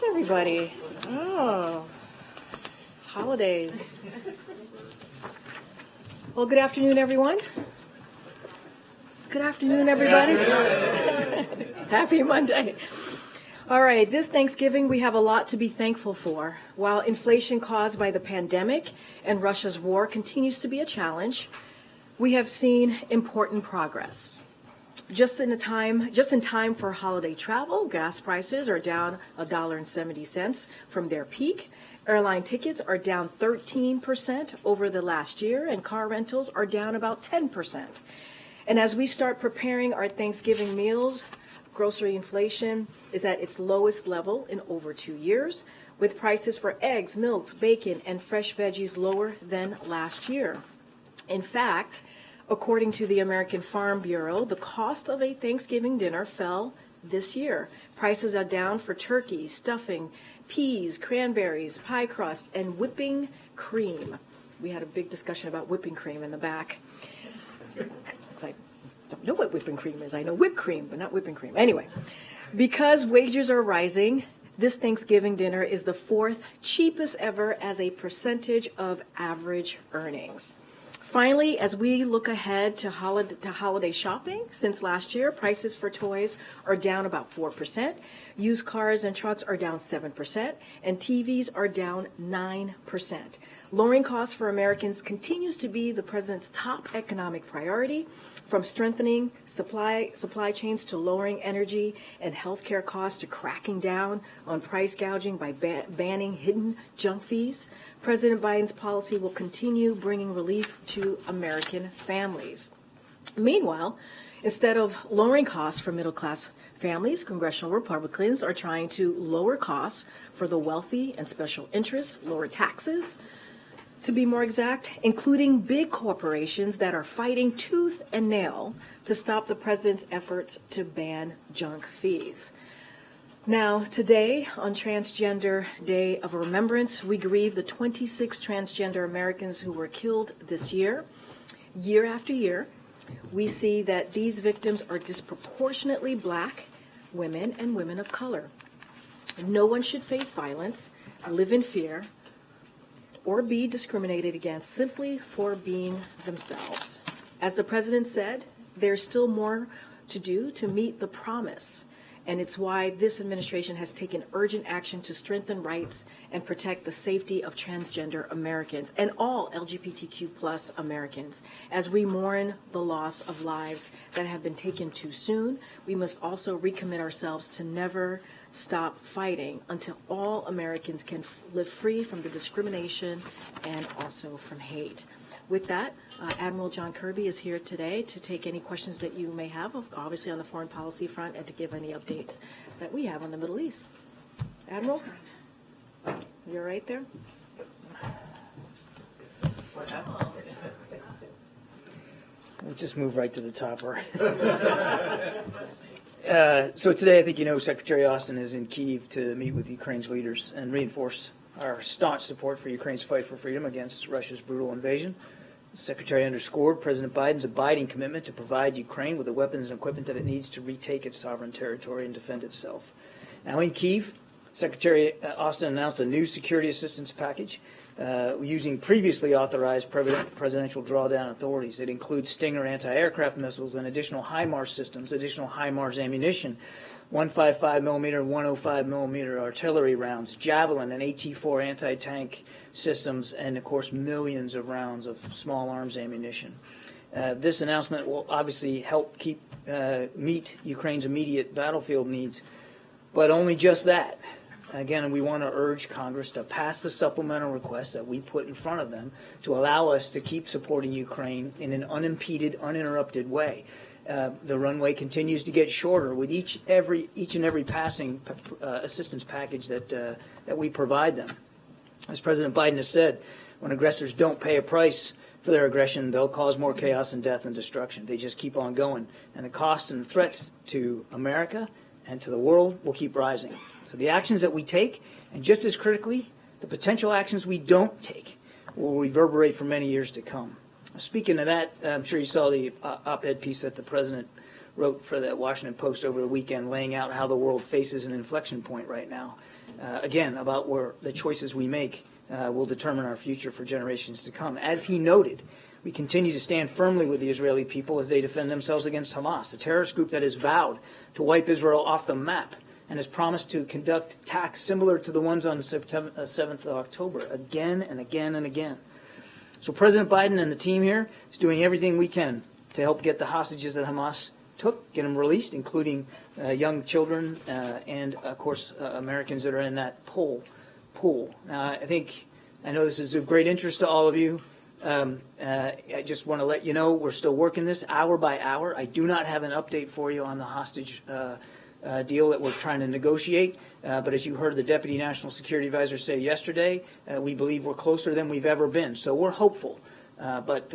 Where's everybody? Oh, it's holidays. Well, good afternoon, everyone. Good afternoon, everybody. Happy Monday. All right, this Thanksgiving, we have a lot to be thankful for. While inflation caused by the pandemic and Russia's war continues to be a challenge, we have seen important progress. Just in time for holiday travel, gas prices are down $1.70 from their peak. Airline tickets are down 13% over the last year, and car rentals are down about 10%. And as we start preparing our Thanksgiving meals, grocery inflation is at its lowest level in over 2 years, with prices for eggs, milks, bacon, and fresh veggies lower than last year. In fact, according to the American Farm Bureau, the cost of a Thanksgiving dinner fell this year. Prices are down for turkey, stuffing, peas, cranberries, pie crust, and whipping cream. We had a big discussion about whipping cream in the back. I don't know what whipping cream is. I know whipped cream, but not whipping cream. Anyway, because wages are rising, this Thanksgiving dinner is the fourth cheapest ever as a percentage of average earnings. Finally, as we look ahead to holiday shopping, since last year, prices for toys are down about 4%, used cars and trucks are down 7%, and TVs are down 9%. Lowering costs for Americans continues to be the president's top economic priority, from strengthening supply chains to lowering energy and healthcare costs to cracking down on price gouging by banning hidden junk fees. President Biden's policy will continue bringing relief to American families. Meanwhile, instead of lowering costs for middle-class families, congressional Republicans are trying to lower costs for the wealthy and special interests, lower taxes, to be more exact, including big corporations that are fighting tooth and nail to stop the president's efforts to ban junk fees. Now, today, on Transgender Day of Remembrance, we grieve the 26 transgender Americans who were killed this year. Year after year, we see that these victims are disproportionately Black women and women of color. No one should face violence, live in fear, or be discriminated against simply for being themselves. As the president said, there's still more to do to meet the promise. And it's why this administration has taken urgent action to strengthen rights and protect the safety of transgender Americans and all LGBTQ plus Americans. As we mourn the loss of lives that have been taken too soon, we must also recommit ourselves to never stop fighting until all Americans can live free from the discrimination and also from hate. With that, Admiral John Kirby is here today to take any questions that you may have, obviously on the foreign policy front, and to give any updates that we have on the Middle East. Admiral, you're right there. We'll just move right to the top. So today, I think you know, Secretary Austin is in Kyiv to meet with Ukraine's leaders and reinforce our staunch support for Ukraine's fight for freedom against Russia's brutal invasion. The Secretary underscored President Biden's abiding commitment to provide Ukraine with the weapons and equipment that it needs to retake its sovereign territory and defend itself. Now in Kyiv, Secretary Austin announced a new security assistance package using previously authorized presidential drawdown authorities. It includes Stinger anti-aircraft missiles and additional HIMARS systems, additional HIMARS ammunition, 155 millimeter and 105 millimeter artillery rounds, Javelin and AT-4 anti-tank systems, and of course millions of rounds of small arms ammunition. This announcement will obviously help meet Ukraine's immediate battlefield needs, but only just that. Again, we want to urge Congress to pass the supplemental request that we put in front of them to allow us to keep supporting Ukraine in an unimpeded, uninterrupted way. The runway continues to get shorter with each and every passing assistance package that we provide them. As President Biden has said, when aggressors don't pay a price for their aggression, they'll cause more chaos and death and destruction. They just keep on going. And the costs and threats to America and to the world will keep rising. So the actions that we take, and just as critically, the potential actions we don't take, will reverberate for many years to come. Speaking of that, I'm sure you saw the op-ed piece that the president wrote for the Washington Post over the weekend, laying out how the world faces an inflection point right now. again, about where the choices we make will determine our future for generations to come. As he noted, we continue to stand firmly with the Israeli people as they defend themselves against Hamas, a terrorist group that has vowed to wipe Israel off the map and has promised to conduct attacks similar to the ones on September 7th of October, again and again and again. So President Biden and the team here is doing everything we can to help get the hostages that Hamas took, get them released, including young children and, of course, Americans that are in that pool. Now, I know this is of great interest to all of you. I just want to let you know we're still working this hour by hour. I do not have an update for you on the hostage deal that we're trying to negotiate. But as you heard the Deputy National Security Advisor say yesterday, we believe we're closer than we've ever been. So we're hopeful. But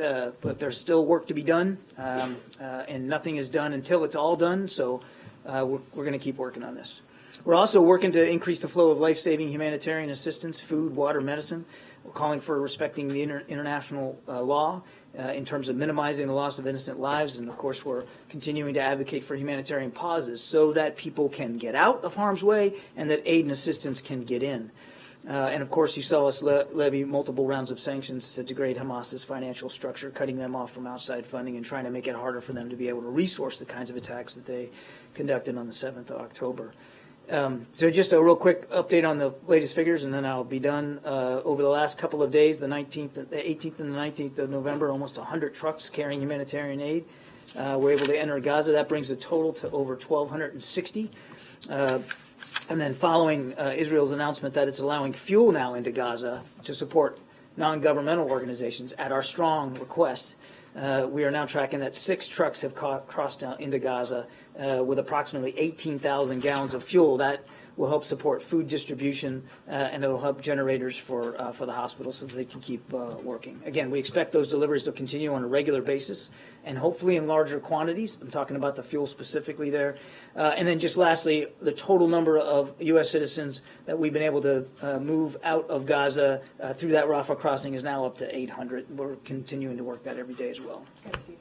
there's still work to be done, and nothing is done until it's all done. So we're going to keep working on this. We're also working to increase the flow of life-saving humanitarian assistance, food, water, medicine. We're calling for respecting the international law in terms of minimizing the loss of innocent lives. And, of course, we're continuing to advocate for humanitarian pauses so that people can get out of harm's way and that aid and assistance can get in. And, of course, you saw us levy multiple rounds of sanctions to degrade Hamas's financial structure, cutting them off from outside funding and trying to make it harder for them to be able to resource the kinds of attacks that they conducted on the 7th of October. So just a real quick update on the latest figures, and then I'll be done. Over the last couple of days, the 18th and the 19th of November, almost 100 trucks carrying humanitarian aid were able to enter Gaza. That brings the total to over 1,260. And then following Israel's announcement that it's allowing fuel now into Gaza to support non-governmental organizations at our strong request, we are now tracking that 6 trucks have crossed down into Gaza with approximately 18,000 gallons of fuel. That will help support food distribution, and it will help generators for the hospital so that they can keep working. Again, we expect those deliveries to continue on a regular basis and hopefully in larger quantities. I'm talking about the fuel specifically there. And then just lastly, the total number of U.S. citizens that we've been able to move out of Gaza through that Rafah crossing is now up to 800. We're continuing to work that every day as well. Thanks, Steve.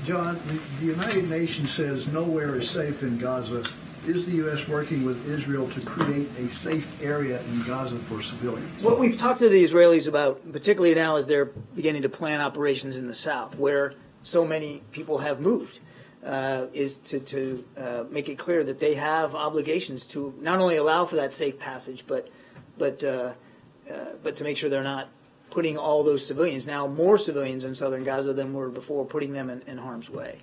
John, the United Nations says nowhere is safe in Gaza. Is the U.S. working with Israel to create a safe area in Gaza for civilians? What we've talked to the Israelis about, particularly now as they're beginning to plan operations in the south, where so many people have moved, is to make it clear that they have obligations to not only allow for that safe passage, but to make sure they're not putting all those civilians, now more civilians in southern Gaza than were before, putting them in harm's way.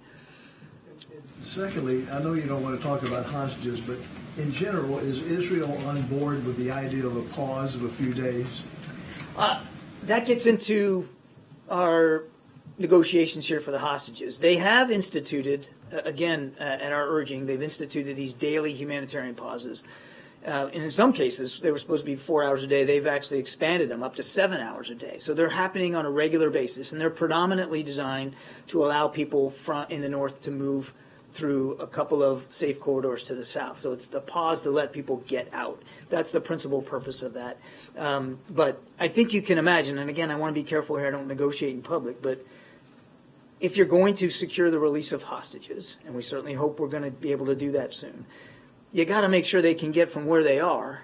Secondly, I know you don't want to talk about hostages, but in general, is Israel on board with the idea of a pause of a few days? That gets into our negotiations here for the hostages. They have instituted, again, at our urging, they've instituted these daily humanitarian pauses. And in some cases, they were supposed to be 4 hours a day. They've actually expanded them up to 7 hours a day. So they're happening on a regular basis, and they're predominantly designed to allow people in the north to move through a couple of safe corridors to the south. So it's the pause to let people get out. That's the principal purpose of that. But I think you can imagine, and again, I want to be careful here, I don't negotiate in public, but if you're going to secure the release of hostages, and we certainly hope we're going to be able to do that soon, you got to make sure they can get from where they are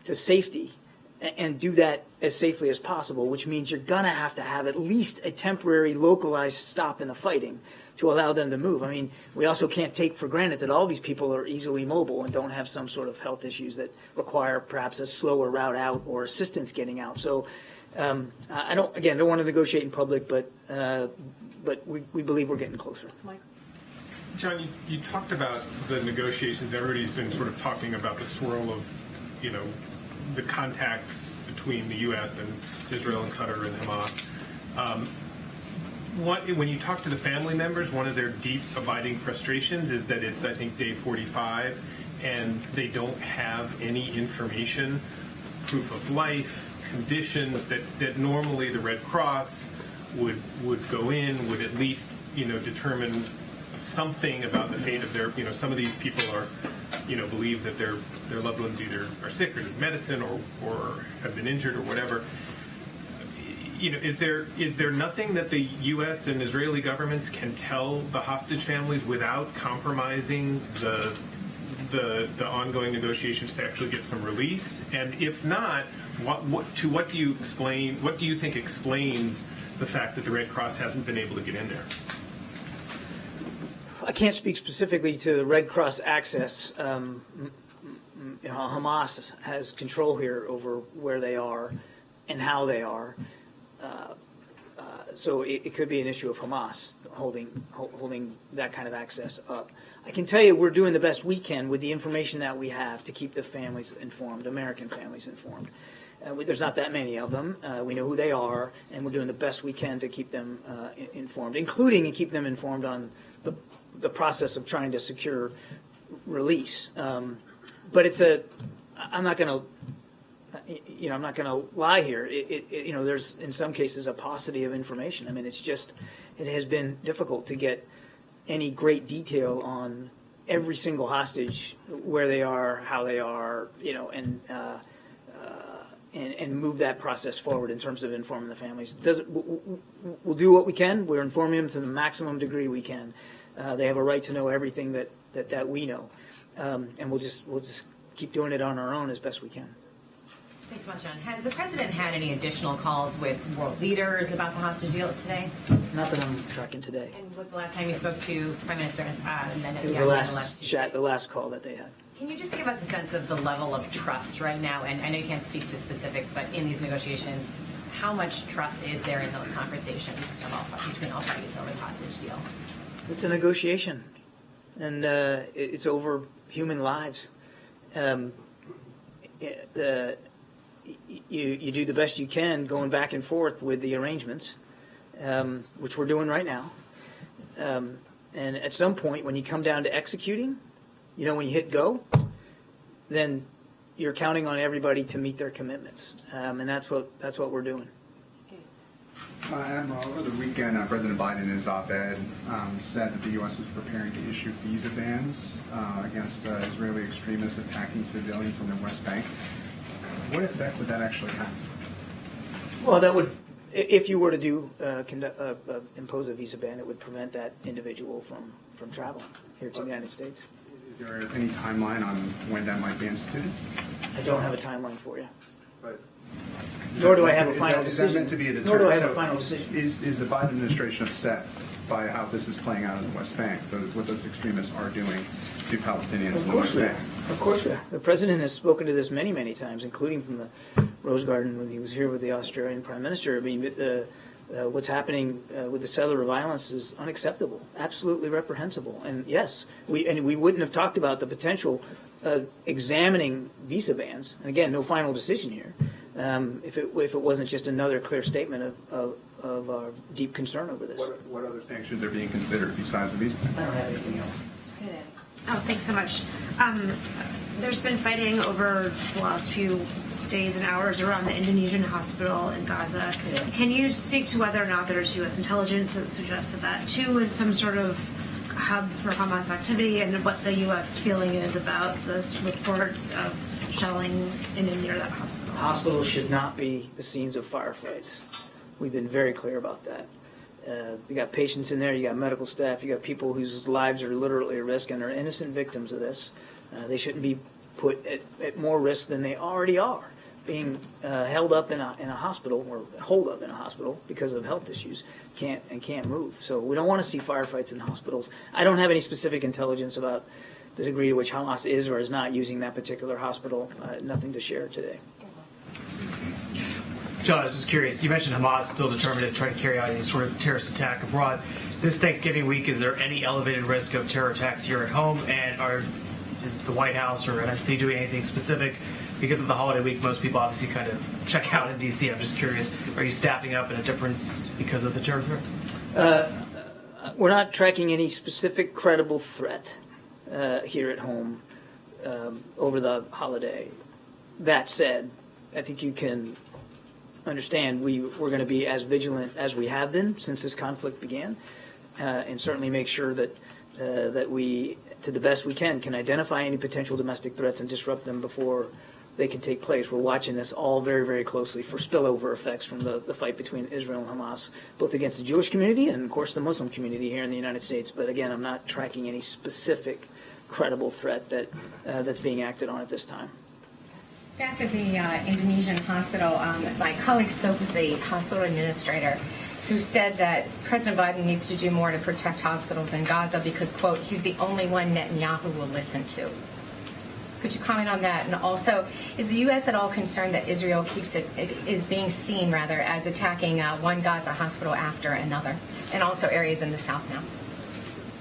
to safety and do that as safely as possible, which means you're going to have at least a temporary localized stop in the fighting to allow them to move. I mean, we also can't take for granted that all these people are easily mobile and don't have some sort of health issues that require perhaps a slower route out or assistance getting out. So I don't want to negotiate in public, but we believe we're getting closer. Mike? John, you talked about the negotiations. Everybody's been sort of talking about the swirl of, the contacts between the U.S. and Israel and Qatar and Hamas. When you talk to the family members, one of their deep abiding frustrations is that it's, I think, day 45, and they don't have any information, proof of life, conditions that normally the Red Cross would go in, would at least, determine something about the fate of their, some of these people are, believe that their loved ones either are sick or need medicine or have been injured or whatever. Is there nothing that the U.S. and Israeli governments can tell the hostage families without compromising the the ongoing negotiations to actually get some release? And if not, what do you think explains the fact that the Red Cross hasn't been able to get in there? I can't speak specifically to the Red Cross access. Hamas has control here over where they are and how they are. So it could be an issue of Hamas holding that kind of access up. I can tell you we're doing the best we can with the information that we have to keep the families informed, American families informed. There's not that many of them. We know who they are, and we're doing the best we can to keep them informed, including and keep them informed on the process of trying to secure release. But I'm not going to lie here. There's in some cases a paucity of information. I mean, it has been difficult to get any great detail on every single hostage, where they are, how they are, and move that process forward in terms of informing the families. We'll do what we can. We're informing them to the maximum degree we can. They have a right to know everything that we know, and we'll just keep doing it on our own as best we can. Thanks so much, John. Has the president had any additional calls with world leaders about the hostage deal today? Not that I'm tracking today. And was the last time you spoke to Prime Minister Netanyahu? It was the last call that they had. Can you just give us a sense of the level of trust right now? And I know you can't speak to specifics, but in these negotiations, how much trust is there in those conversations between all parties over the hostage deal? It's a negotiation, and it's over human lives. You do the best you can going back and forth with the arrangements, which we're doing right now. And at some point, when you come down to executing, when you hit go, then you're counting on everybody to meet their commitments, and that's what we're doing. Admiral, over the weekend, President Biden in his op-ed said that the U.S. was preparing to issue visa bans against Israeli extremists attacking civilians on the West Bank. What effect would that actually have? Well, that would, if you were to impose a visa ban, it would prevent that individual from traveling here to the United States. Is there any timeline on when that might be instituted? I don't have a timeline for you. But Nor do I have a final decision. Is that meant to be a deterrent? Nor do I have a final decision. Is the Biden administration upset by how this is playing out in the West Bank, what those extremists are doing to Palestinians in the West Bank? Of course we are. The president has spoken to this many, many times, including from the Rose Garden when he was here with the Australian Prime Minister. I mean, what's happening with the settler violence is unacceptable, absolutely reprehensible. And yes, we wouldn't have talked about the potential examining visa bans. And again, no final decision here. If it wasn't just another clear statement of our deep concern over this. What other sanctions are being considered besides the visa ban? I don't have anything else. Oh, thanks so much. There's been fighting over the last few days and hours around the Indonesian hospital in Gaza. Yeah. Can you speak to whether or not there's U.S. intelligence that suggests that too is some sort of hub for Hamas activity, and what the U.S. feeling is about those reports of shelling in and near that hospital? Hospitals should not be the scenes of firefights. We've been very clear about that. You got patients in there, you got medical staff, you got people whose lives are literally at risk and are innocent victims of this. They shouldn't be put at more risk than they already are, being held up in a hospital or holed up in a hospital because of health issues, can't move. So we don't want to see firefights in hospitals. I don't have any specific intelligence about the degree to which Hamas is or is not using that particular hospital. Nothing to share today. John, I was just curious. You mentioned Hamas still determined to try to carry out any sort of terrorist attack abroad. This Thanksgiving week, is there any elevated risk of terror attacks here at home? And is the White House or NSC doing anything specific? Because of the holiday week, most people obviously kind of check out in D.C. I'm just curious, are you staffing up in a difference because of the terror threat? We're not tracking any specific credible threat here at home over the holiday. That said, I think you can understand we're going to be as vigilant as we have been since this conflict began, and certainly make sure that we, to the best we can identify any potential domestic threats and disrupt them before they can take place. We're watching this all very, very closely for spillover effects from the fight between Israel and Hamas, both against the Jewish community and, of course, the Muslim community here in the United States. But again, I'm not tracking any specific credible threat that's being acted on at this time. Back at the Indonesian hospital, my colleague spoke with the hospital administrator who said that President Biden needs to do more to protect hospitals in Gaza because, quote, he's the only one Netanyahu will listen to. Could you comment on that? And also, is the U.S. at all concerned that Israel is being seen, rather, as attacking one Gaza hospital after another, and also areas in the south now?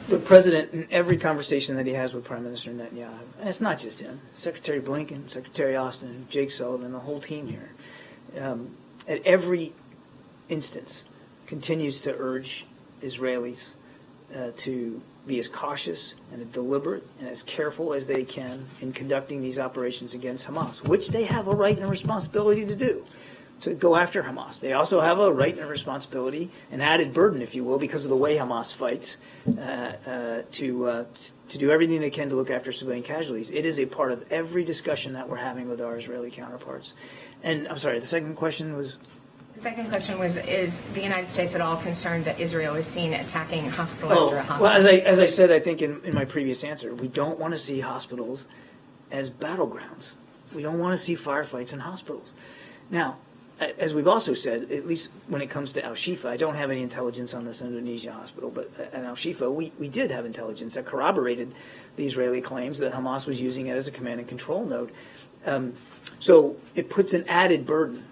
The president, in every conversation that he has with Prime Minister Netanyahu, and it's not just him, Secretary Blinken, Secretary Austin, Jake Sullivan, the whole team here, at every instance, continues to urge Israelis to be as cautious and as deliberate and as careful as they can in conducting these operations against Hamas, which they have a right and a responsibility to do, to go after Hamas. They also have a right and a responsibility, an added burden, if you will, because of the way Hamas fights, to do everything they can to look after civilian casualties. It is a part of every discussion that we're having with our Israeli counterparts. And I'm sorry, the second question was? The second question was, is the United States at all concerned that Israel is seen attacking a hospital after a hospital? Well, as I said, I think in my previous answer, we don't want to see hospitals as battlegrounds. We don't want to see firefights in hospitals. Now, as we've also said, at least when it comes to Al-Shifa, I don't have any intelligence on this Indonesia hospital, but at Al-Shifa, we did have intelligence that corroborated the Israeli claims that Hamas was using it as a command and control node. So it puts an added burden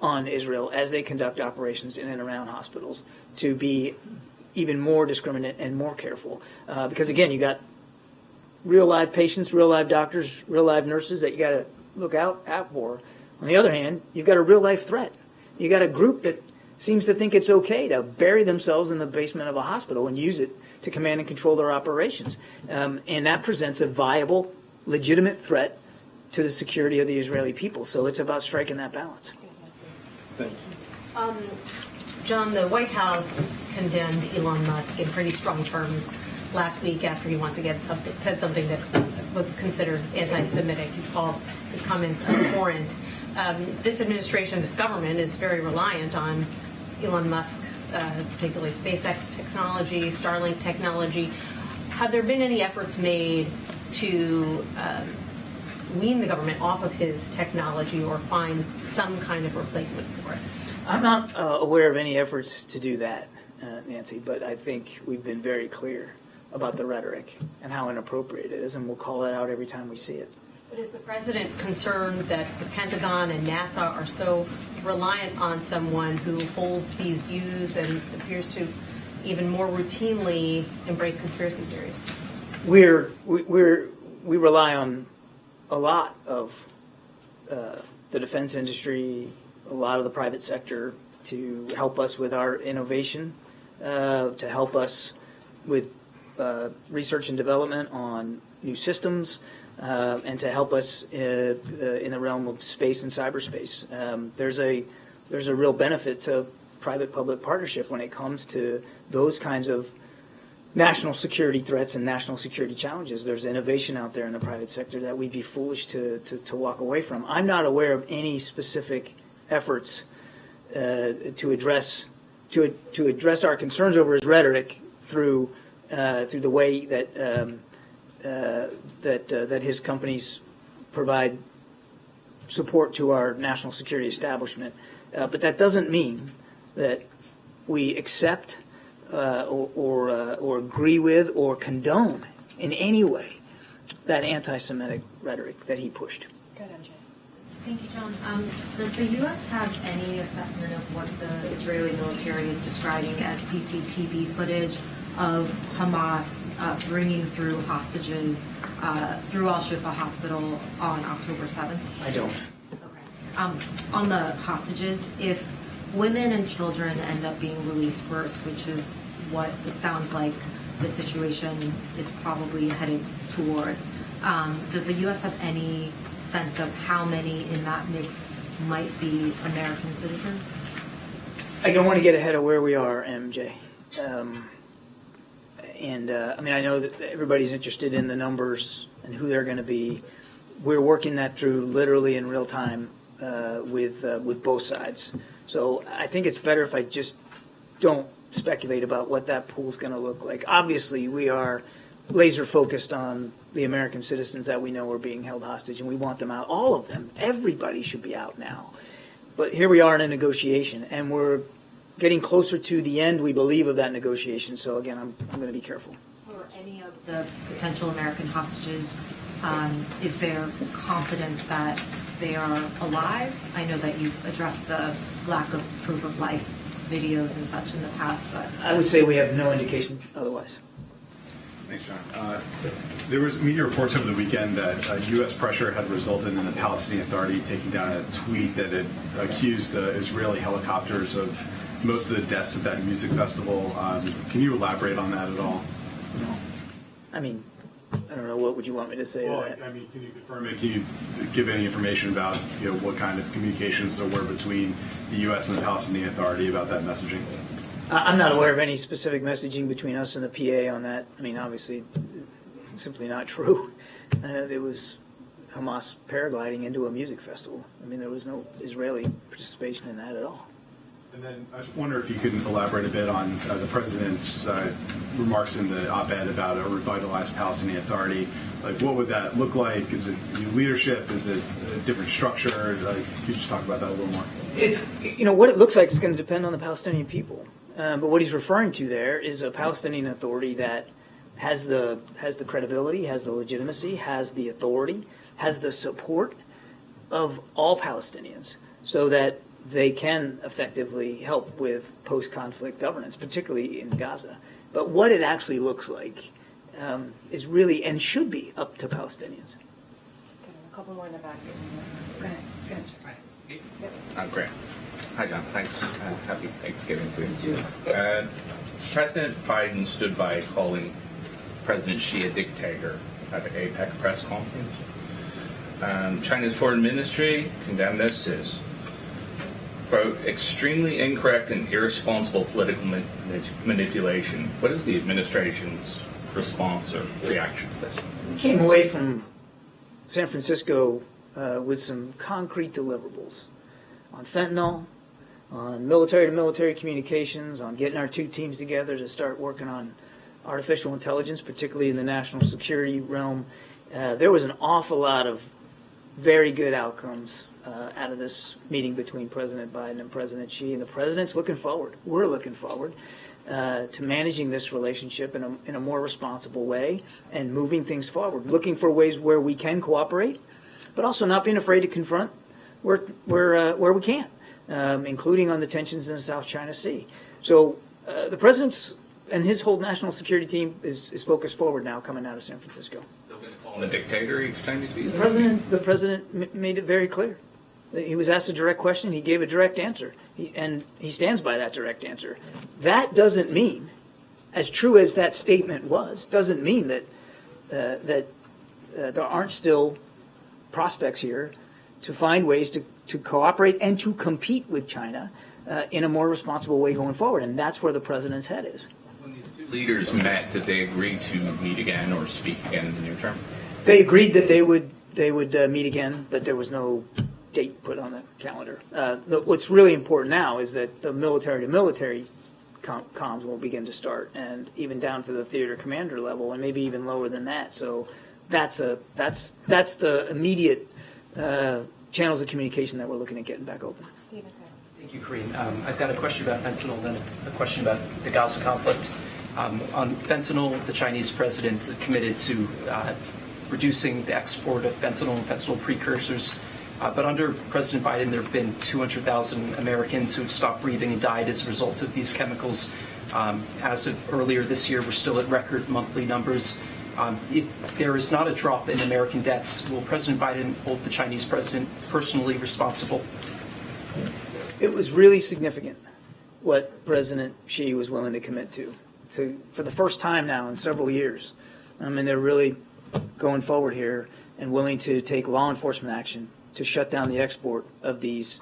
on Israel as they conduct operations in and around hospitals to be even more discriminate and more careful. Because again, you got real live patients, real live doctors, real live nurses that you got to look out for. On the other hand, you've got a real life threat. You got a group that seems to think it's okay to bury themselves in the basement of a hospital and use it to command and control their operations. And that presents a viable, legitimate threat to the security of the Israeli people. So it's about striking that balance. Thank you. John, the White House condemned Elon Musk in pretty strong terms last week after he once again said something that was considered anti-Semitic. He called his comments abhorrent. This administration, this government, is very reliant on Elon Musk, particularly SpaceX technology, Starlink technology. Have there been any efforts made to wean the government off of his technology or find some kind of replacement for it? I'm not aware of any efforts to do that, Nancy, but I think we've been very clear about the rhetoric and how inappropriate it is, and we'll call it out every time we see it. But is the president concerned that the Pentagon and NASA are so reliant on someone who holds these views and appears to even more routinely embrace conspiracy theories? We rely on a lot of the defense industry, a lot of the private sector to help us with our innovation, to help us with research and development on new systems, and to help us in the realm of space and cyberspace. There's a real benefit to private-public partnership when it comes to those kinds of national security threats and national security challenges. There's innovation out there in the private sector that we'd be foolish to walk away from. I'm not aware of any specific efforts to address our concerns over his rhetoric through the way that his companies provide support to our national security establishment. But that doesn't mean that we accept or agree with or condone in any way that anti-Semitic rhetoric that he pushed. Go ahead, MJ. Thank you, John. Does the U.S. have any assessment of what the Israeli military is describing as CCTV footage of Hamas bringing through hostages through Al-Shifa Hospital on October 7th? I don't. Okay. On the hostages, if women and children end up being released first, which is what it sounds like the situation is probably headed towards, does the U.S. have any sense of how many in that mix might be American citizens? I don't want to get ahead of where we are, MJ. I know that everybody's interested in the numbers and who they're going to be. We're working that through literally in real time with both sides. So I think it's better if I just don't speculate about what that pool's going to look like. Obviously, we are laser focused on the American citizens that we know are being held hostage, and we want them out. All of them. Everybody should be out now. But here we are in a negotiation, and we're getting closer to the end, we believe, of that negotiation. So again, I'm going to be careful. For any of the potential American hostages, is there confidence that they are alive? I know that you've addressed the lack of proof of life videos and such in the past, but I would say we have no indication otherwise. Thanks, John. There was media reports over the weekend that U.S. pressure had resulted in the Palestinian Authority taking down a tweet that had accused Israeli helicopters of most of the deaths at that music festival. Can you elaborate on that at all? I mean, I don't know. What would you want me to say? Well, to that? I mean, can you confirm it? Can you give any information about what kind of communications there were between the U.S. and the Palestinian Authority about that messaging? I'm not aware of any specific messaging between us and the PA on that. I mean, obviously, simply not true. It was Hamas paragliding into a music festival. I mean, there was no Israeli participation in that at all. And then I just wonder if you could elaborate a bit on the president's remarks in the op-ed about a revitalized Palestinian Authority. Like, what would that look like? Is it new leadership? Is it a different structure? Like, could you just talk about that a little more? It's, what it looks like is going to depend on the Palestinian people. But what he's referring to there is a Palestinian Authority that has the credibility, has the legitimacy, has the authority, has the support of all Palestinians, so that they can effectively help with post-conflict governance, particularly in Gaza. But what it actually looks like is really and should be up to Palestinians. a couple more in the back. Go ahead. Great. Hi, John. Thanks. Happy Thanksgiving to you. President Biden stood by calling President Xi a dictator at the APEC press conference. China's foreign ministry condemned this as, quote, extremely incorrect and irresponsible political manipulation. What is the administration's response or reaction to this? We came away from San Francisco with some concrete deliverables on fentanyl, on military-to-military communications, on getting our two teams together to start working on artificial intelligence, particularly in the national security realm. There was an awful lot of very good outcomes out of this meeting between President Biden and President Xi, and the president's looking forward. We're looking forward to managing this relationship in a more responsible way and moving things forward, looking for ways where we can cooperate, but also not being afraid to confront where we can, including on the tensions in the South China Sea. So the president's and his whole national security team is focused forward now, coming out of San Francisco. Still going to call him a dictator each time you see him? The president made it very clear. He was asked a direct question. He gave a direct answer, and he stands by that direct answer. That doesn't mean, as true as that statement was, doesn't mean that there aren't still prospects here to find ways to cooperate and to compete with China in a more responsible way going forward, and that's where the president's head is. When these two leaders met, did they agree to meet again or speak again in the near term? They agreed that they would meet again, but there was no date put on the calendar. What's really important now is that the military-to-military comms will begin to start, and even down to the theater commander level, and maybe even lower than that. So that's the immediate channels of communication that we're looking at getting back open. Thank you, Karine. I've got a question about fentanyl, then a question about the Gaza conflict. On fentanyl, the Chinese president committed to reducing the export of fentanyl and fentanyl precursors. But under President Biden, there have been 200,000 Americans who have stopped breathing and died as a result of these chemicals. As of earlier this year, we're still at record monthly numbers. If there is not a drop in American deaths, will President Biden hold the Chinese president personally responsible? It was really significant what President Xi was willing to commit to for the first time now in several years. And they're really going forward here and willing to take law enforcement action to shut down the export of these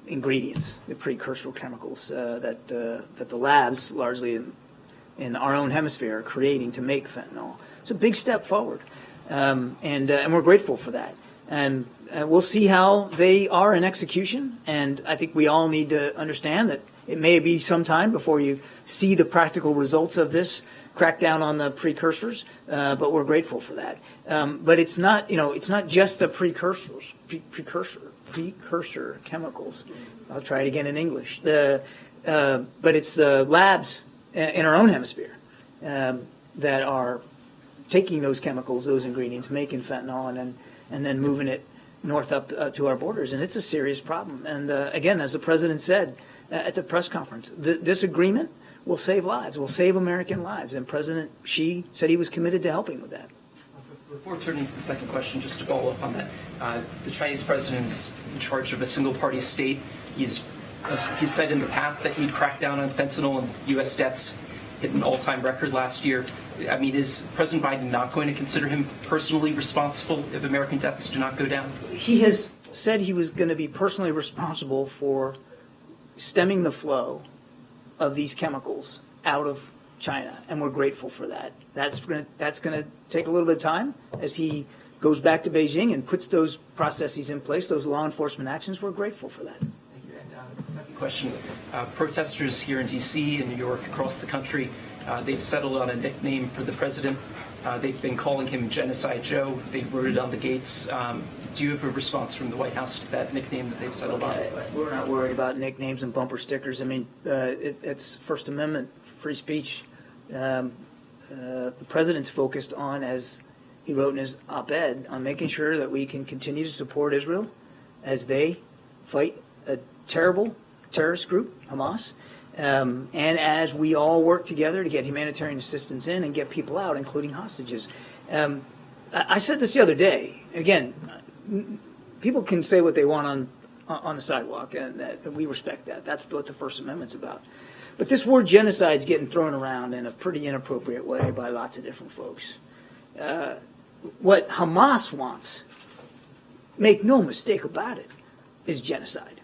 ingredients, the precursor chemicals that the labs, largely in our own hemisphere, are creating to make fentanyl. It's a big step forward, and we're grateful for that. And we'll see how they are in execution. And I think we all need to understand that it may be some time before you see the practical results of this crack down on the precursors, but we're grateful for that. But it's not, it's not just the precursor chemicals. I'll try it again in English. But it's the labs in our own hemisphere that are taking those chemicals, those ingredients, making fentanyl, and then moving it north up to our borders. And it's a serious problem. And again, as the president said at the press conference, this agreement will save lives, will save American lives. And President Xi said he was committed to helping with that. Before turning to the second question, just to follow up on that, the Chinese president's in charge of a single-party state. He's said in the past that he'd crack down on fentanyl, and U.S. deaths hit an all-time record last year. I mean, is President Biden not going to consider him personally responsible if American deaths do not go down? He has said he was going to be personally responsible for stemming the flow of these chemicals out of China, and we're grateful for that. That's going to take a little bit of time as he goes back to Beijing and puts those processes in place, those law enforcement actions. We're grateful for that. Thank you. And second question, protesters here in D.C. and New York, across the country, they've settled on a nickname for the president. They've been calling him Genocide Joe. They wrote it on the gates. Do you have a response from the White House to that nickname that they've settled on? We're not worried about nicknames and bumper stickers. I mean, it's First Amendment, free speech. The president's focused on, as he wrote in his op-ed, on making sure that we can continue to support Israel as they fight a terrible terrorist group, Hamas, and as we all work together to get humanitarian assistance in and get people out, including hostages. I said this the other day. Again, people can say what they want on the sidewalk, and we respect that. That's what the First Amendment's about. But this word genocide is getting thrown around in a pretty inappropriate way by lots of different folks. What Hamas wants, make no mistake about it, is genocide.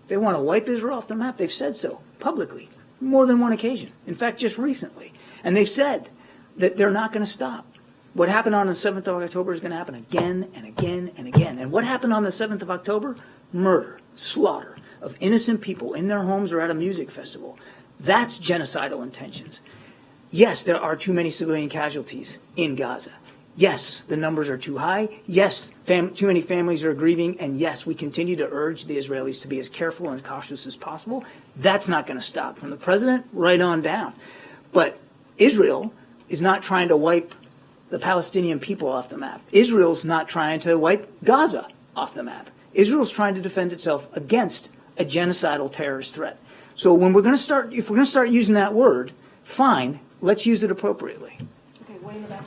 They want to wipe Israel off the map. They've said so publicly, more than one occasion. In fact, just recently. And they've said that they're not going to stop. What happened on the 7th of October is going to happen again and again and again. And what happened on the 7th of October? Murder, slaughter of innocent people in their homes or at a music festival. That's genocidal intentions. Yes, there are too many civilian casualties in Gaza. Yes, the numbers are too high. Yes, too many families are grieving. And yes, we continue to urge the Israelis to be as careful and cautious as possible. That's not going to stop, from the president right on down. But Israel is not trying to wipe the Palestinian people off the map. Israel's not trying to wipe Gaza off the map. Israel's trying to defend itself against a genocidal terrorist threat. So when if we're going to start using that word, fine, let's use it appropriately. Okay, way in the back.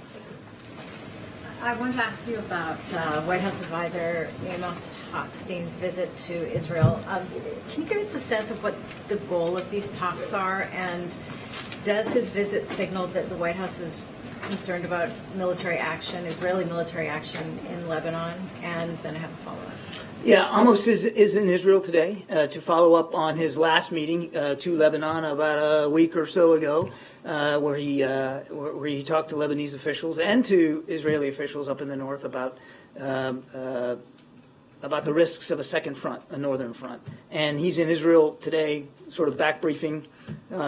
I wanted to ask you about White House advisor Amos Hochstein's visit to Israel. Can you give us a sense of what the goal of these talks are, and does his visit signal that the White House is concerned about military action, Israeli military action in Lebanon? And then I have a follow-up. Yeah, Amos is in Israel today to follow up on his last meeting to Lebanon about a week or so ago, where he talked to Lebanese officials and to Israeli officials up in the north about the risks of a second front, a northern front. And he's in Israel today, sort of back briefing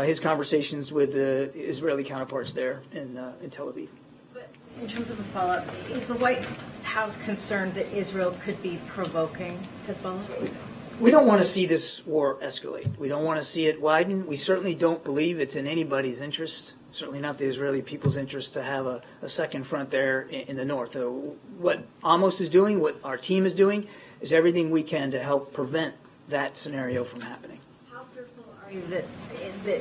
his conversations with the Israeli counterparts there in Tel Aviv. In terms of a follow-up, is the White House concerned that Israel could be provoking Hezbollah? We don't want to see this war escalate. We don't want to see it widen. We certainly don't believe it's in anybody's interest, certainly not the Israeli people's interest, to have a second front there in the north. What Amos is doing, what our team is doing, is everything we can to help prevent that scenario from happening. How fearful are you that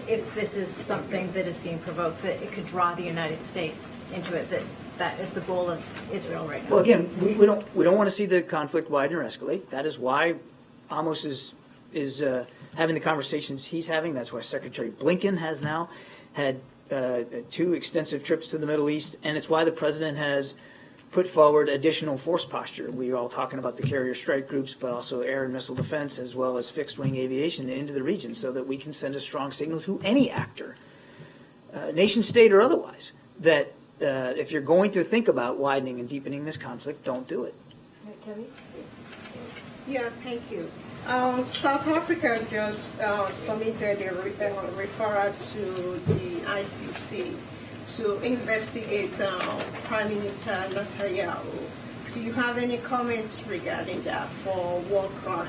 if this is something that is being provoked, that it could draw the United States into it, that is the goal of Israel right now? Well, again, we don't want to see the conflict widen or escalate. That is why Amos is having the conversations he's having. That's why Secretary Blinken has now had 2 extensive trips to the Middle East, and it's why the president has put forward additional force posture. We're all talking about the carrier strike groups, but also air and missile defense, as well as fixed-wing aviation into the region, so that we can send a strong signal to any actor, nation state or otherwise, that if you're going to think about widening and deepening this conflict, don't do it. Kevin? Yeah, thank you. South Africa just submitted a referral to the ICC to investigate Prime Minister Netanyahu. Do you have any comments regarding that for war crime?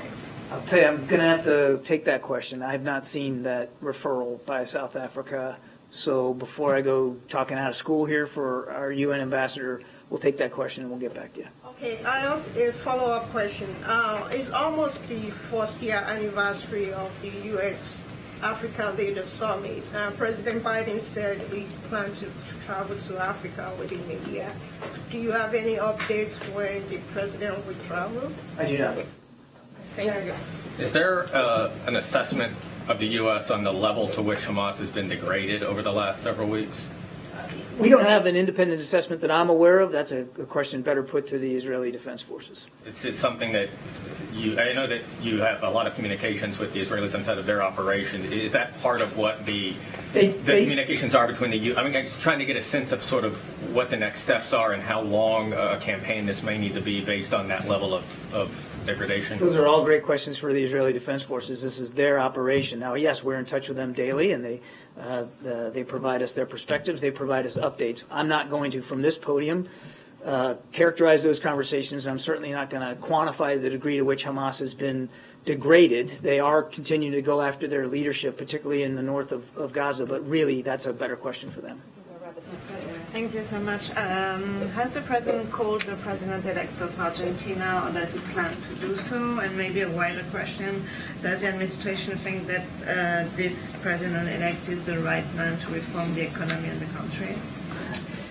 I'll tell you, I'm going to have to take that question. I have not seen that referral by South Africa. So before I go talking out of school here for our UN ambassador, we'll take that question and we'll get back to you. Okay, I also a follow-up question. It's almost the first year anniversary of the U.S. Africa Leaders Summit. President Biden said we plan to travel to Africa within a year. Do you have any updates when the president will travel? I do not. Thank you. Is there an assessment of the U.S. on the level to which Hamas has been degraded over the last several weeks? We don't have an independent assessment that I'm aware of. That's a question better put to the Israeli Defense Forces. It's something that I know that you have a lot of communications with the Israelis inside of their operation. Is that part of what the communications are between the I'm trying to get a sense of sort of what the next steps are and how long a campaign this may need to be based on that level of degradation? Those are all great questions for the Israeli Defense Forces. This is their operation. Now, yes, we're in touch with them daily, and they provide us their perspectives. They provide us updates. I'm not going to, from this podium, characterize those conversations. I'm certainly not going to quantify the degree to which Hamas has been degraded. They are continuing to go after their leadership, particularly in the north of Gaza, but really that's a better question for them. Thank you so much. Has the president called the president-elect of Argentina, or does he plan to do so? And maybe a wider question, does the administration think that this president-elect is the right man to reform the economy in the country?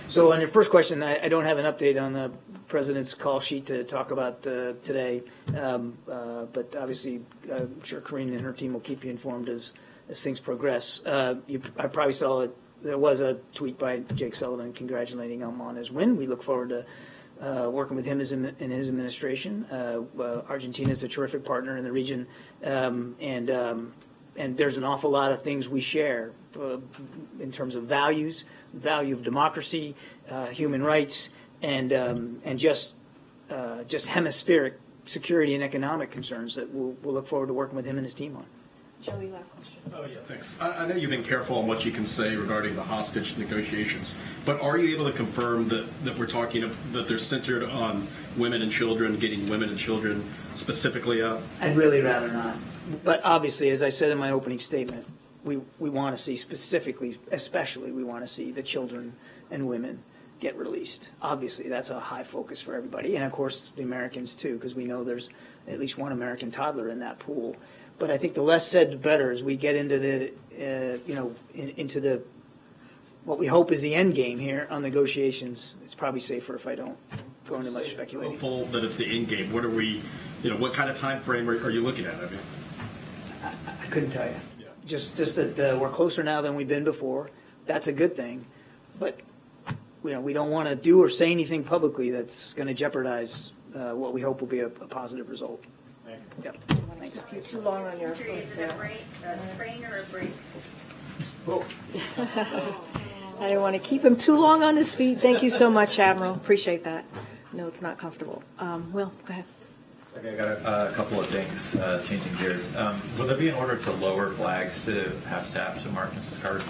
So on your first question, I don't have an update on the president's call sheet to talk about today, but obviously I'm sure Karine and her team will keep you informed as things progress. I probably saw it. There was a tweet by Jake Sullivan congratulating him on his win. We look forward to working with him in his administration. Argentina is a terrific partner in the region, and there's an awful lot of things we share in terms of values, value of democracy, human rights, and just hemispheric security and economic concerns that we'll look forward to working with him and his team on. Joey, last question. Oh, yeah, thanks. I know you've been careful on what you can say regarding the hostage negotiations, but are you able to confirm that we're talking that they're centered on women and children, getting women and children specifically out? I'd really rather not. But obviously, as I said in my opening statement, we want to see especially we want to see the children and women get released. Obviously, that's a high focus for everybody, and of course the Americans too, because we know there's at least one American toddler in that pool. But I think the less said, the better as we get into the what we hope is the end game here on negotiations. It's probably safer if I don't go into much speculating. Hopeful that it's the end game. What are we? What kind of time frame are you looking at? I mean, I couldn't tell you. Yeah. Just that we're closer now than we've been before. That's a good thing, but we don't want to do or say anything publicly that's going to jeopardize what we hope will be a positive result. Thanks. Yep. You're too long on your feet there. Sprain or a break? I didn't want to keep him too long on his feet. Thank you so much, Admiral. Appreciate that. No, it's not comfortable. Will, go ahead. Okay, I got a couple of things, changing gears. Will there be an order to lower flags to have staff to mark Mrs. Carter's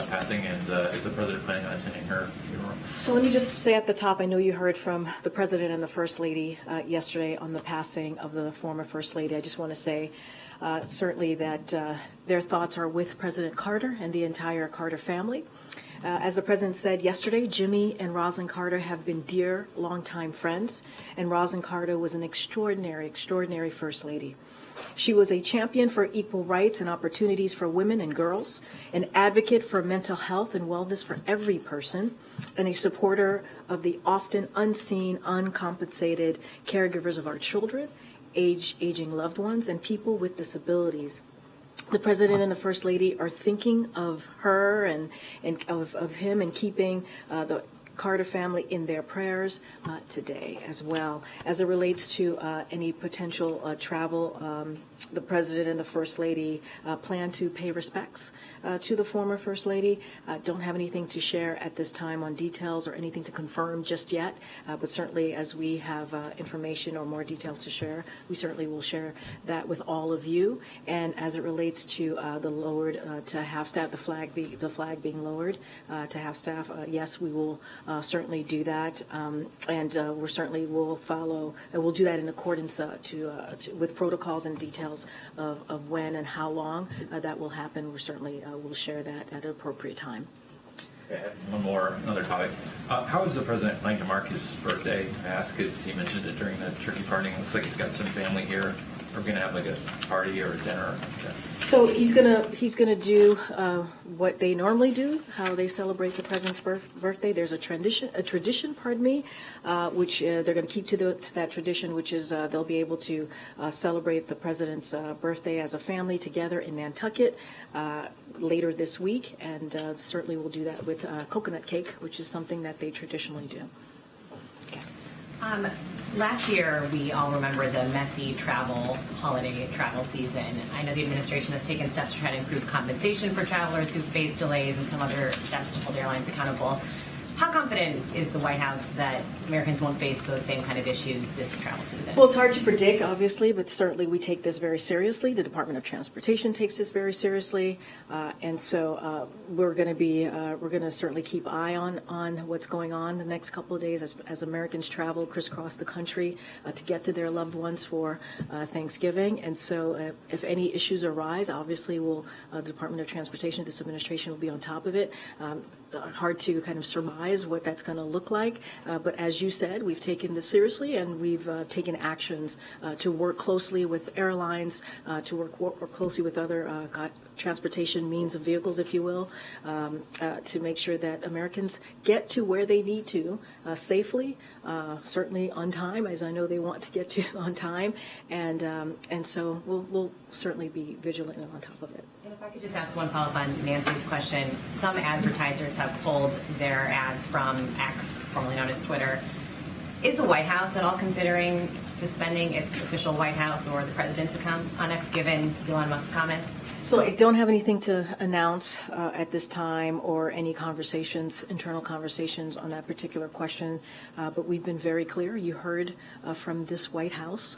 passing, and is the president planning on attending her funeral? So let me just say at the top, I know you heard from the President and the First Lady yesterday on the passing of the former First Lady. I just want to say certainly that their thoughts are with President Carter and the entire Carter family. As the President said yesterday, Jimmy and Rosalind Carter have been dear, longtime friends, and Rosalind Carter was an extraordinary, extraordinary First Lady. She was a champion for equal rights and opportunities for women and girls, an advocate for mental health and wellness for every person, and a supporter of the often unseen, uncompensated caregivers of our children, aging loved ones, and people with disabilities. The President and the First Lady are thinking of her and of him and keeping the Carter family in their prayers today as well. As it relates to any potential travel, the President and the First Lady plan to pay respects to the former First Lady. Don't have anything to share at this time on details or anything to confirm just yet, but certainly as we have information or more details to share, we certainly will share that with all of you. And as it relates to the lowered to half-staff, the flag being lowered to half-staff, yes, we will certainly do that, and we certainly will follow, and we'll do that in accordance with protocols and details of when and how long that will happen. We certainly will share that at an appropriate time. Okay, another topic. How is the president planning to mark his birthday? I ask as he mentioned it during the turkey parting. It looks like he's got some family here. Are we going to have like a party or a dinner? So he's gonna do what they normally do, how they celebrate the president's birthday. There's a tradition, which they're going to keep to that tradition, which is they'll be able to celebrate the president's birthday as a family together in Nantucket later this week, and certainly we'll do that with coconut cake, which is something that they traditionally do. Last year, we all remember the messy holiday travel season. I know the administration has taken steps to try to improve compensation for travelers who face delays and some other steps to hold airlines accountable. How confident is the White House that Americans won't face those same kind of issues this travel season? Well, it's hard to predict, obviously, but certainly we take this very seriously. The Department of Transportation takes this very seriously, and so we're going to certainly keep eye on what's going on the next couple of days as Americans travel crisscross the country to get to their loved ones for Thanksgiving. And so if any issues arise, obviously the Department of Transportation, this administration will be on top of it. Hard to kind of surmise what that's going to look like, but as you said, we've taken this seriously, and we've taken actions to work closely with airlines, to work closely with other transportation means of vehicles, if you will, to make sure that Americans get to where they need to safely, certainly on time, as I know they want to get to on time, and so we'll certainly be vigilant and on top of it. And if I could just ask one follow-up on Nancy's question. Some advertisers have pulled their ads from X, formerly known as Twitter. Is the White House at all considering suspending its official White House or the president's accounts on X, given Elon Musk's comments? So I don't have anything to announce at this time or any internal conversations on that particular question, but we've been very clear. You heard from this White House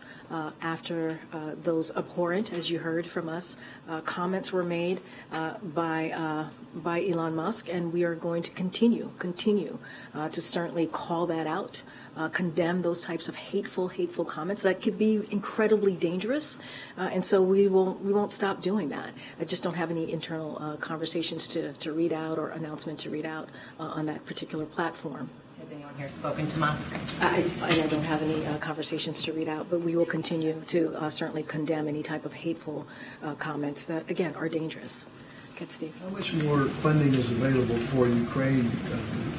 after those abhorrent, as you heard from us, comments were made by Elon Musk, and we are going to continue to certainly call that out, condemn those types of hateful comments that could be incredibly dangerous, and so we won't stop doing that. I just don't have any internal conversations to read out or announcement to read out on that particular platform. Has anyone here spoken to Musk? I don't have any conversations to read out, but we will continue to certainly condemn any type of hateful comments that, again, are dangerous. Okay, Steve. How much more funding is available for Ukraine,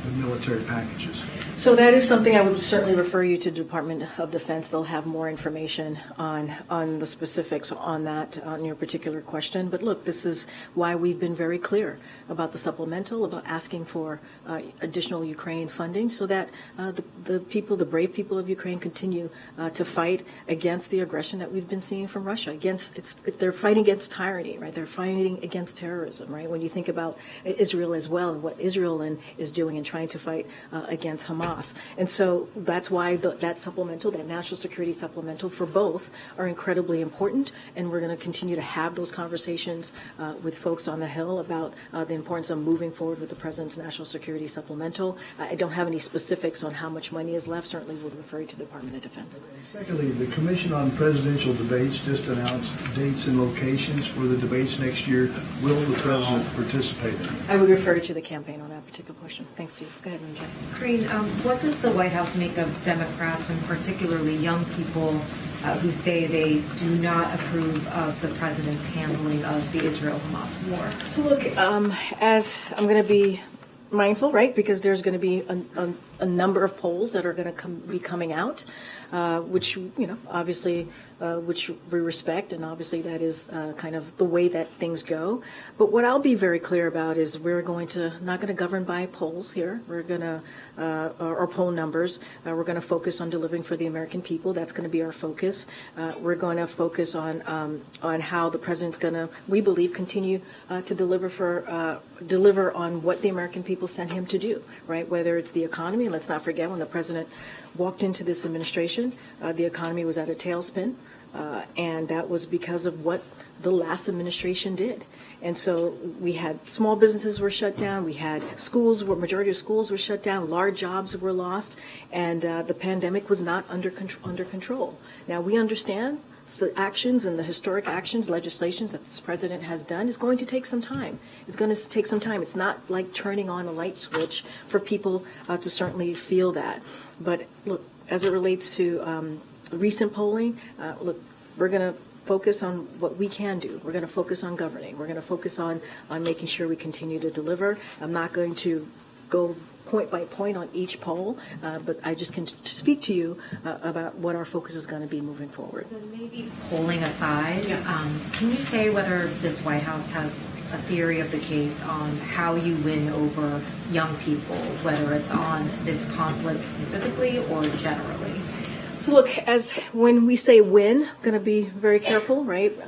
the military packages? So that is something I would certainly refer you to the Department of Defense. They'll have more information on the specifics on that, on your particular question. But look, this is why we've been very clear about the supplemental, about asking for additional Ukraine funding so that the brave people of Ukraine continue to fight against the aggression that we've been seeing from Russia. They're fighting against tyranny, right? They're fighting against terrorism, right? When you think about Israel as well and what Israel is doing and trying to fight against Hamas. And so that's why that supplemental, that national security supplemental for both are incredibly important. And we're going to continue to have those conversations with folks on the Hill about the importance of moving forward with the President's national security supplemental. I don't have any specifics on how much money is left. Certainly would refer you to the Department of Defense. Secondly, the Commission on Presidential Debates just announced dates and locations for the debates next year. Will the President participate in it? I would refer you to the campaign on that particular question. Thanks, Steve. Go ahead, Jeff. Karine, what does the White House make of Democrats and particularly young people who say they do not approve of the president's handling of the Israel-Hamas war? So look, as I'm going to be mindful, right, because there's going to be a number of polls that are going to be coming out, which, obviously, which we respect, and obviously that is kind of the way that things go. But what I'll be very clear about is we're not going to govern by polls here. We're going to, or poll numbers. We're going to focus on delivering for the American people. That's going to be our focus. We're going to focus on how the president's going to, we believe, continue to deliver on what the American people sent him to do, right? Whether it's the economy, and let's not forget when the president walked into this administration, the economy was at a tailspin, and that was because of what the last administration did. And so we had small businesses were shut down, we had schools, majority of schools were shut down, large jobs were lost, and the pandemic was not under control. Now we understand the actions and the historic actions, legislations that this president has done is going to take some time. It's going to take some time. It's not like turning on a light switch for people to certainly feel that. But look, as it relates to recent polling, look, we're going to focus on what we can do. We're going to focus on governing. We're going to focus on making sure we continue to deliver. I'm not going to go point by point on each poll, but I just can speak to you about what our focus is going to be moving forward. Then maybe polling aside, can you say whether this White House has a theory of the case on how you win over young people, whether it's on this conflict specifically or generally? So look, as when we say win, I'm going to be very careful, right?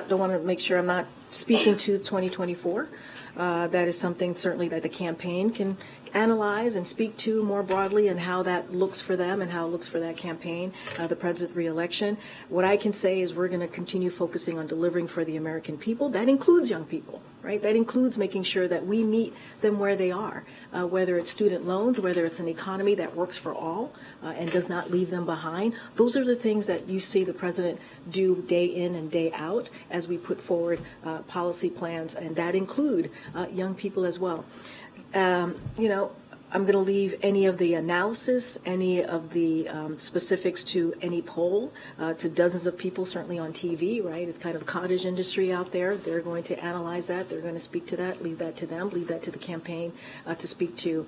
Don't want to make sure I'm not speaking to 2024. That is something certainly that the campaign can analyze and speak to more broadly, and how that looks for them and how it looks for that campaign, the president re-election. What I can say is we're going to continue focusing on delivering for the American people. That includes young people, right? That includes making sure that we meet them where they are, whether it's student loans, whether it's an economy that works for all and does not leave them behind. Those are the things that you see the president do day in and day out as we put forward policy plans, and that include young people as well. I'm going to leave any of the analysis, any of the specifics to any poll, to dozens of people, certainly on TV, right? It's kind of a cottage industry out there. They're going to analyze that. They're going to speak to that, leave that to them, leave that to the campaign to speak to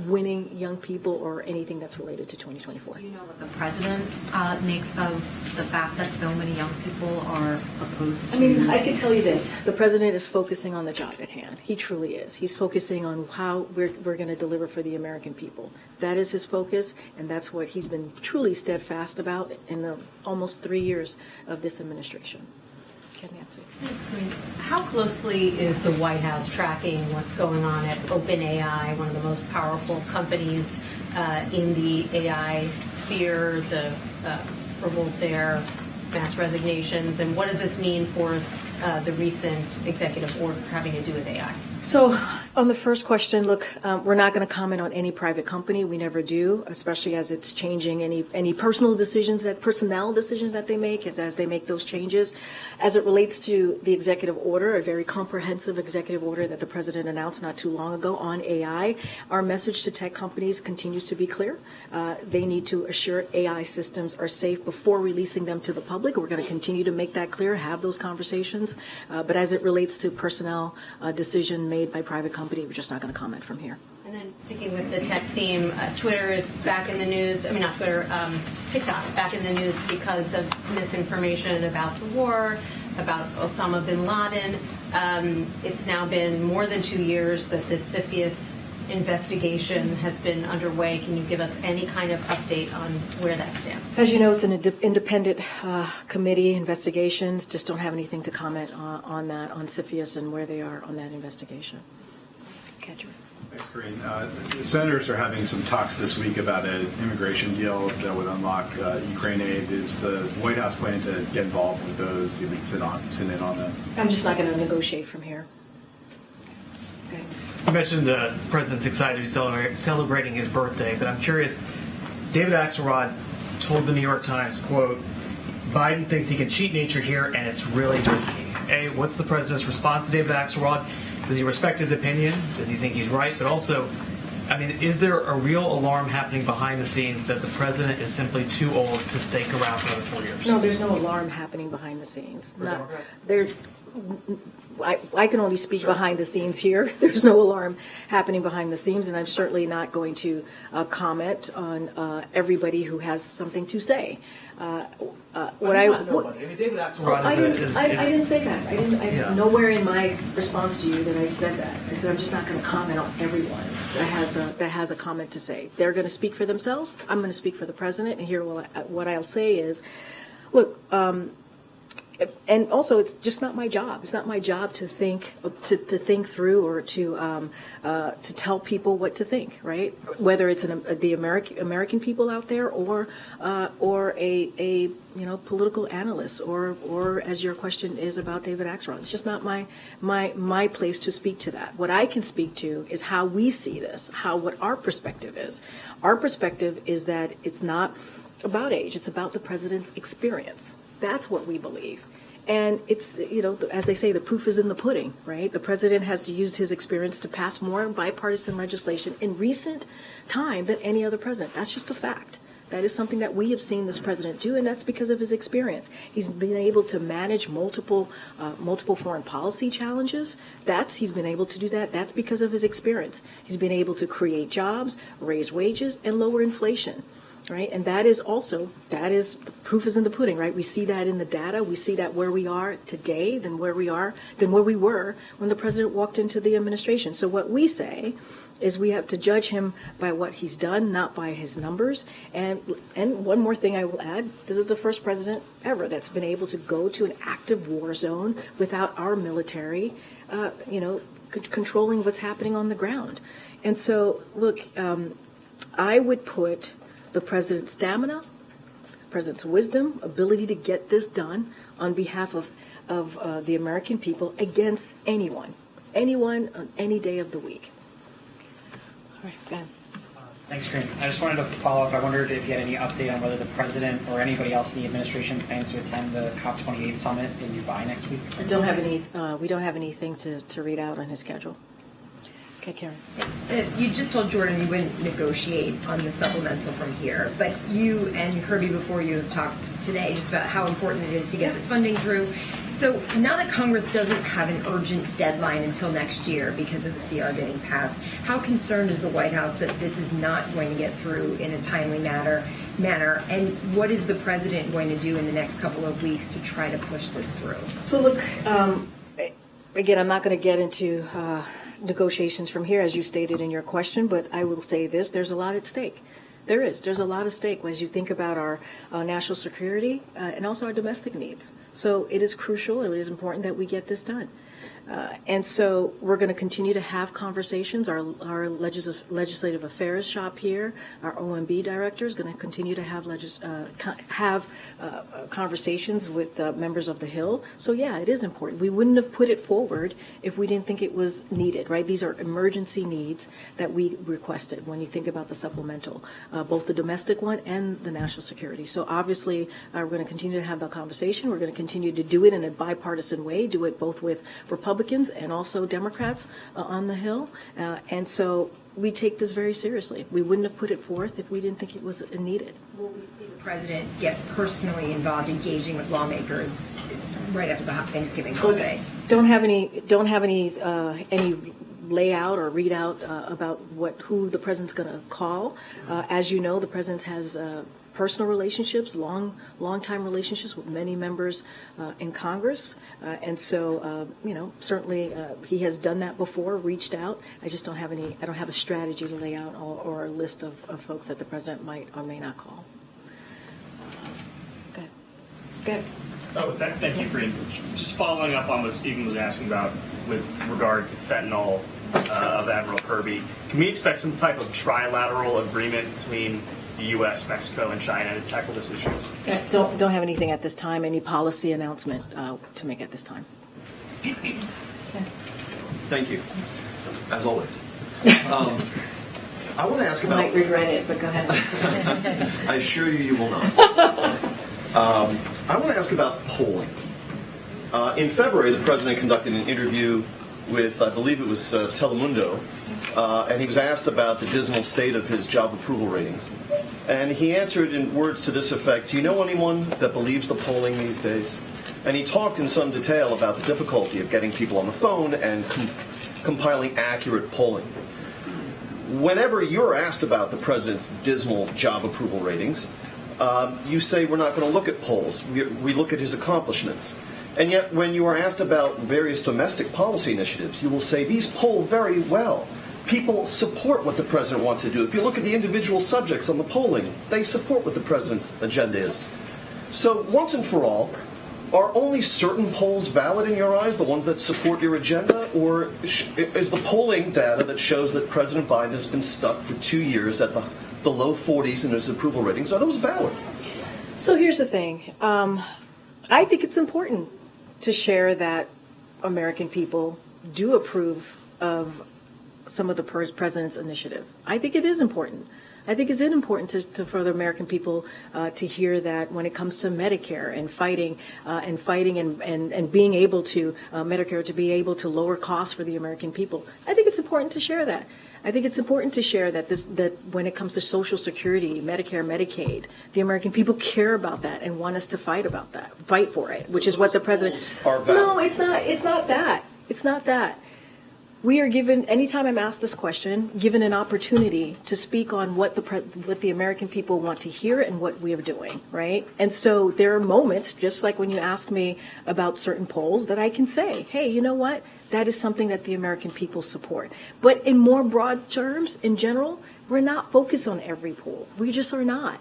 winning young people or anything that's related to 2024. Do you know what the president makes of the fact that so many young people are opposed to? I mean, I can tell you this. The president is focusing on the job at hand. He truly is. He's focusing on how we're going to deliver for the American people. That is his focus, and that's what he's been truly steadfast about in the almost 3 years of this administration. Nancy. Thanks, Karine. How closely is the White House tracking what's going on at OpenAI, one of the most powerful companies in the AI sphere, the revolt there, mass resignations, and what does this mean for the recent executive order having to do with AI? So on the first question, look, we're not going to comment on any private company. We never do, especially as it's changing any personnel decisions that they make as they make those changes. As it relates to the executive order, a very comprehensive executive order that the president announced not too long ago on AI, our message to tech companies continues to be clear. They need to assure AI systems are safe before releasing them to the public. We're going to continue to make that clear, have those conversations. But as it relates to personnel decision made by private company, we're just not going to comment from here. And then sticking with the tech theme, Twitter is back in the news. I mean, not Twitter, TikTok back in the news because of misinformation about the war, about Osama bin Laden. It's now been more than 2 years that this CFIUS investigation has been underway. Can you give us any kind of update on where that stands? As you know, it's an independent committee investigations. Just don't have anything to comment on that, on CFIUS and where they are on that investigation. Kedra. Thanks, Karine. The senators are having some talks this week about an immigration deal that would unlock Ukraine aid. Is the White House planning to get involved with those? You can sit in on them. I'm just not going to negotiate from here. Okay. You mentioned the president's excited to be celebrating his birthday, but I'm curious, David Axelrod told the New York Times, quote, Biden thinks he can cheat nature here and it's really risky. A, what's the president's response to David Axelrod? Does he respect his opinion? Does he think he's right? But also, I mean, is there a real alarm happening behind the scenes that the president is simply too old to stake around for another 4 years? No, there's no alarm happening behind the scenes. I can only speak behind the scenes here. There's no alarm happening behind the scenes, and I'm certainly not going to comment on everybody who has something to say. David Axelrod I didn't say that. Nowhere in my response to you that I said that. I said I'm just not going to comment on everyone that has a comment to say. They're going to speak for themselves. I'm going to speak for the president, and here what I'll say is, look. And also, it's just not my job. It's not my job to think through or to tell people what to think, right? Whether it's the American people out there or a political analyst or as your question is about David Axelrod. It's just not my place to speak to that. What I can speak to is how we see this, what our perspective is. Our perspective is that it's not about age. It's about the president's experience. That's what we believe. And it's, as they say, the proof is in the pudding, right? The president has used his experience to pass more bipartisan legislation in recent time than any other president. That's just a fact. That is something that we have seen this president do, and that's because of his experience. He's been able to manage multiple foreign policy challenges. He's been able to do that. That's because of his experience. He's been able to create jobs, raise wages, and lower inflation. Right, and the proof is in the pudding, right? We see that in the data. We see that where we are today than where we were when the president walked into the administration. So what we say is we have to judge him by what he's done, not by his numbers. And one more thing I will add: this is the first president ever that's been able to go to an active war zone without our military, controlling what's happening on the ground. And so, look, I would put the president's stamina, president's wisdom, ability to get this done on behalf of the American people against anyone on any day of the week. All right, Ben. Thanks, Karine. I just wanted to follow up. I wondered if you had any update on whether the president or anybody else in the administration plans to attend the COP28 summit in Dubai next week. We don't have anything to read out on his schedule. Okay, Karen. Yes. You just told Jordan you wouldn't negotiate on the supplemental from here, but you and Kirby before you have talked today just about how important it is to get this funding through. So now that Congress doesn't have an urgent deadline until next year because of the CR getting passed, how concerned is the White House that this is not going to get through in a timely manner? And what is the president going to do in the next couple of weeks to try to push this through? So look, again, I'm not going to get into negotiations from here, as you stated in your question, but I will say this: there's a lot at stake. There's a lot at stake as you think about our national security and also our domestic needs. So it is crucial, and it is important that we get this done. And so we're going to continue to have conversations. Our legislative affairs shop here, our OMB director is going to continue to have conversations with members of the Hill. So yeah, it is important. We wouldn't have put it forward if we didn't think it was needed, right? These are emergency needs that we requested when you think about the supplemental, both the domestic one and the national security. So obviously, we're going to continue to have that conversation. We're going to continue to do it in a bipartisan way, do it both with Republicans and also Democrats on the Hill. And so we take this very seriously. We wouldn't have put it forth if we didn't think it was needed. Will we see the president get personally involved, engaging with lawmakers right after the Thanksgiving holiday? Don't have any layout or readout about who the president's going to call. As you know, the president has personal relationships, long-time relationships with many members in Congress, and so certainly he has done that before, reached out. I just don't have a strategy to lay out or a list of folks that the president might or may not call. Go ahead. Oh, thank you, Karine. Just following up on what Stephen was asking about with regard to fentanyl of Admiral Kirby, can we expect some type of trilateral agreement between the U.S., Mexico, and China to tackle this issue? Don't have anything at this time, any policy announcement to make at this time. Thank you, as always. I want to ask about... I might regret it, but go ahead. I assure you, you will not. I want to ask about polling. In February, the president conducted an interview with, I believe it was Telemundo, and he was asked about the dismal state of his job approval ratings. And he answered in words to this effect: do you know anyone that believes the polling these days? And he talked in some detail about the difficulty of getting people on the phone and compiling accurate polling. Whenever you're asked about the president's dismal job approval ratings, you say we're not going to look at polls. We look at his accomplishments. And yet, when you are asked about various domestic policy initiatives, you will say these poll very well. People support what the president wants to do. If you look at the individual subjects on the polling, they support what the president's agenda is. So, once and for all, are only certain polls valid in your eyes, the ones that support your agenda? Or is the polling data that shows that President Biden has been stuck for 2 years at the low 40s in his approval ratings, are those valid? So here's the thing. I think it's important to share that American people do approve of some of the president's initiative. I think it is important. I think it's important for the American people to hear that when it comes to Medicare and fighting and being able to Medicare to be able to lower costs for the American people. I think it's important to share that. I think it's important to share that that when it comes to Social Security, Medicare, Medicaid, the American people care about that and want us to fight for it, which is what the president. No, it's not. It's not that. It's not that. We are given, anytime I'm asked this question, given an opportunity to speak on what the American people want to hear and what we are doing, right? And so there are moments, just like when you ask me about certain polls, that I can say, hey, you know what? That is something that the American people support. But in more broad terms, in general, we're not focused on every poll. We just are not.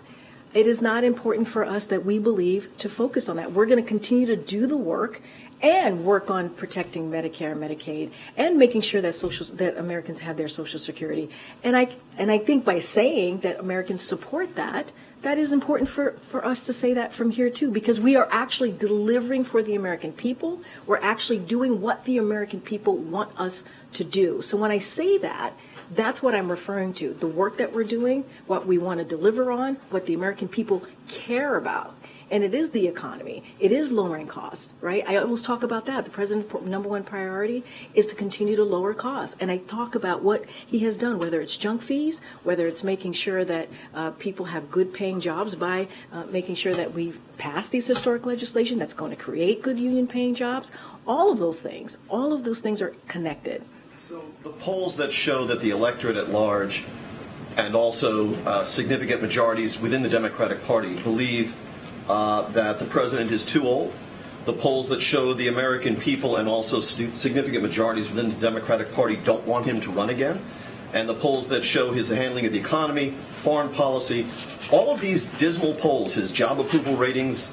It is not important for us that we believe to focus on that. We're going to continue to do the work and work on protecting Medicare and Medicaid and making sure that Americans have their Social Security. And I think by saying that Americans support that, that is important for us to say that from here too, because we are actually delivering for the American people. We're actually doing what the American people want us to do. So when I say that, that's what I'm referring to. The work that we're doing, what we want to deliver on, what the American people care about. And it is the economy. It is lowering costs, right? I always talk about that. The president's number one priority is to continue to lower costs. And I talk about what he has done, whether it's junk fees, whether it's making sure that people have good paying jobs by making sure that we pass these historic legislation that's going to create good union paying jobs. All of those things are connected. So the polls that show that the electorate at large and also significant majorities within the Democratic Party believe that the president is too old. The polls that show the American people and also significant majorities within the Democratic Party don't want him to run again. And the polls that show his handling of the economy, foreign policy, all of these dismal polls, his job approval ratings,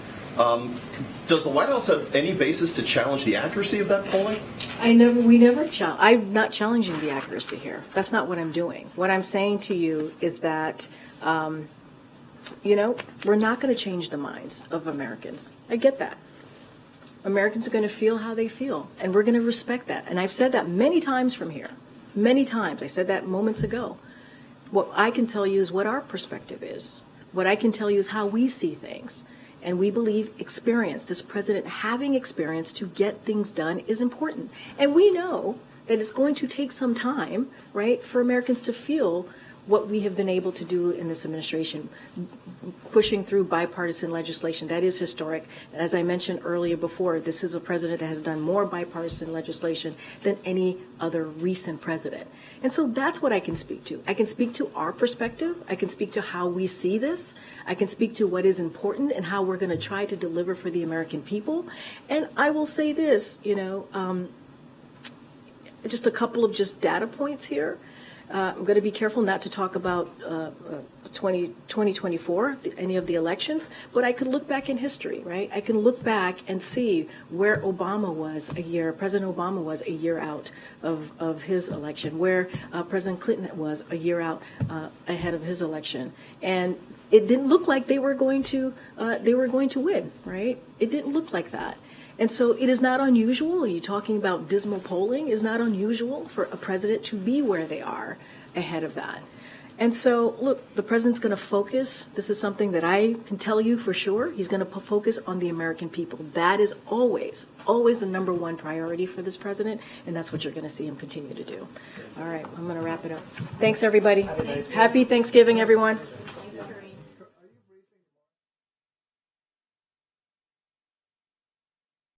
does the White House have any basis to challenge the accuracy of that polling? I'm not challenging the accuracy here. That's not what I'm doing. What I'm saying to you is that we're not going to change the minds of Americans. I get that. Americans are going to feel how they feel, and we're going to respect that. And I've said that many times from here. Many times. I said that moments ago. What I can tell you is what our perspective is. What I can tell you is how we see things. And we believe experience, this president having experience to get things done is important. And we know that it's going to take some time, right, for Americans to feel what we have been able to do in this administration, pushing through bipartisan legislation. That is historic. As I mentioned earlier before, this is a president that has done more bipartisan legislation than any other recent president. And so that's what I can speak to. I can speak to our perspective. I can speak to how we see this. I can speak to what is important and how we're going to try to deliver for the American people. And I will say this, just a couple of data points here. I'm going to be careful not to talk about 2024, any of the elections, but I could look back in history, right? I can look back and see where President Obama was a year out of his election, where President Clinton was a year out ahead of his election. And it didn't look like they were going to win, right? It didn't look like that. And so it is not unusual, you're talking about dismal polling, is not unusual for a president to be where they are ahead of that. And so, look, the president's going to focus. This is something that I can tell you for sure. He's going to focus on the American people. That is always the number one priority for this president, and that's what you're going to see him continue to do. All right, I'm going to wrap it up. Thanks, everybody. Happy Thanksgiving, everyone.